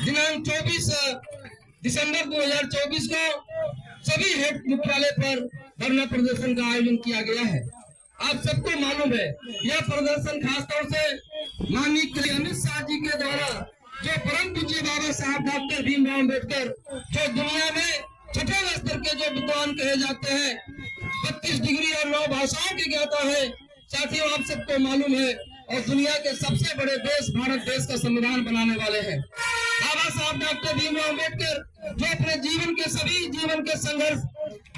दिनांक 24 दिसंबर 2024 को सभी हेड मुख्यालय पर धरना प्रदर्शन का आयोजन किया गया है। आप सबको मालूम है, यह प्रदर्शन खासतौर से माननीय अमित शाह जी के द्वारा जो परम पूज्य बाबा साहब डॉक्टर भीमराव अम्बेडकर, जो दुनिया में छठे स्तर के जो विद्वान कहे जाते हैं, 32 डिग्री और 9 भाषाओं के ज्ञाता है। साथियों, आप सबको मालूम है, और दुनिया के सबसे बड़े देश भारत देश का संविधान बनाने वाले हैं बाबा साहब डॉक्टर भीमराव अम्बेडकर, जो अपने जीवन के संघर्ष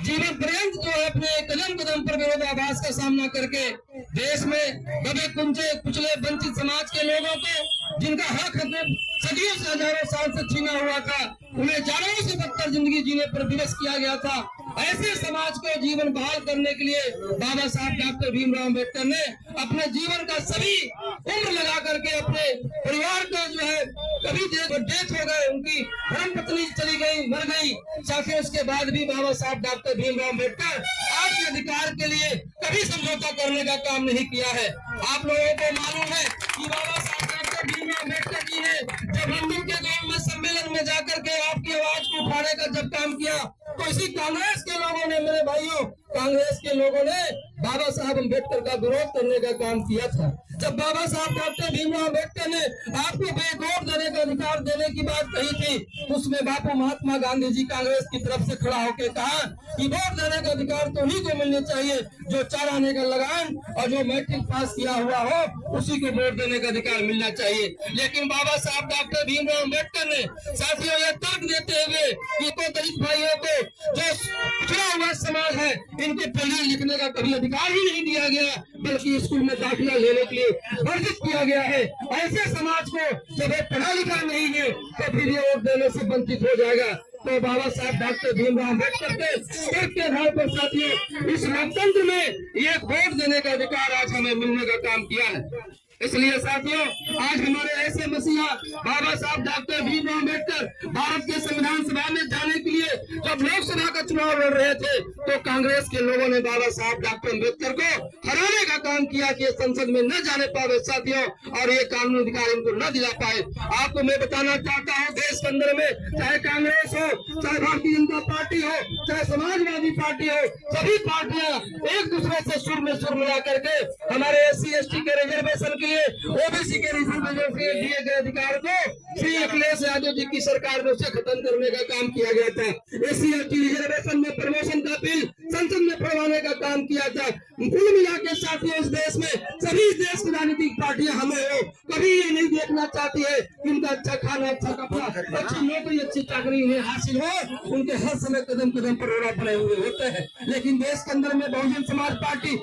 जीवन पर्यंत जो है अपने कदम कदम पर विरोधाभास का सामना करके देश में दबे कुचले वंचित समाज के लोगों को, जिनका हक सदियों से हजारों साल से छीना हुआ था, उन्हें जानवरों से बदतर जिंदगी जीने पर विवश किया गया था, ऐसे समाज को जीवन बहाल करने के लिए बाबा साहब डॉक्टर भीमराव अम्बेडकर ने अपने जीवन का सभी उम्र लगा करके अपने परिवार को जो है कभी डेथ हो गए, उनकी धर्म पत्नी चली गई, मर गई, साथियों उसके बाद भी बाबा साहब डॉक्टर भीमराव अम्बेडकर आपके अधिकार के लिए कभी समझौता करने का काम नहीं किया है। आप लोगों को मालूम है कि बाबा साहब डॉक्टर भीमराव अम्बेडकर जी ने जब लंदन के दौर में सम्मेलन में जाकर के आपकी आवाज को उठाने का जब काम किया, तो इसी कांग्रेस के लोगों ने, मेरे भाइयों, कांग्रेस के लोगों ने बाबा साहब अम्बेडकर का विरोध करने का काम किया था। जब बाबा साहब डॉक्टर भीमराव अम्बेडकर ने आपको वोट देने का अधिकार देने की बात कही थी, उसमें बापू महात्मा गांधी जी कांग्रेस की तरफ से खड़ा होकर कहा कि वोट देने का अधिकार तो उन्हीं को मिलने चाहिए जो 4 आने का लगान और जो मैट्रिक पास किया हुआ हो, उसी को वोट देने का अधिकार मिलना चाहिए। लेकिन बाबा साहब डॉक्टर भीमराव अम्बेडकर ने साथियों यह तर्क देते हुए कि तो दलित भाइयों को, जो पिछड़ा हुआ समाज है, इनको पढ़ने लिखने का कभी अधिकार ही नहीं दिया गया, बल्कि स्कूल में दाखिला लेने के लिए वर्जित किया गया है। ऐसे समाज को जब पढ़ा लिखा नहीं है तो फिर ये वोट देने से वंचित हो जाएगा। तो बाबा साहब डॉक्टर भीमराव अम्बेडकर के आधार पर साथियों इस लोकतंत्र में एक वोट देने का अधिकार आज हमें मिलने का काम किया है। इसलिए साथियों, आज हमारे ऐसे मसीहा बाबा साहब डॉक्टर भीमराव अम्बेडकर भारत के संविधान सभा में जाने के लिए जब लोकसभा का चुनाव लड़ रहे थे, तो कांग्रेस के लोगों ने बाबा साहब डॉक्टर अम्बेडकर को हराने का काम किया कि संसद में न जाने पाए साथियों, और ये कानूनी अधिकार इनको न दिला पाए। आपको मैं बताना चाहता हूँ, देश के अंदर में चाहे कांग्रेस हो, चाहे भारतीय जनता पार्टी हो, चाहे समाजवादी पार्टी हो, सभी पार्टियां एक दूसरे से सुर में सुर मिला करके हमारे SC/ST के रिजर्वेशन के लिए, ओबीसी के रिजर्वेशन के दिए गए अधिकार को श्री अखिलेश यादव जी की सरकार में उसे खत्म करने का काम किया गया था। SC/ST रिजर्वेशन में प्रमोशन का बिल संसद में पढ़वाने का काम किया था। कुल मिला के साथियों, इस देश में सभी देश की राजनीतिक पार्टियां हमें हो कभी ये नहीं देखना चाहती है कि उनका अच्छा खाना, अच्छा कपड़ा, अच्छी नौकरी, अच्छी चाकरी उन्हें हासिल हो। उनके हर समय कदम कदम पर रोड़ा पड़े हुए होते हैं। लेकिन देश के अंदर में बहुजन समाज पार्टी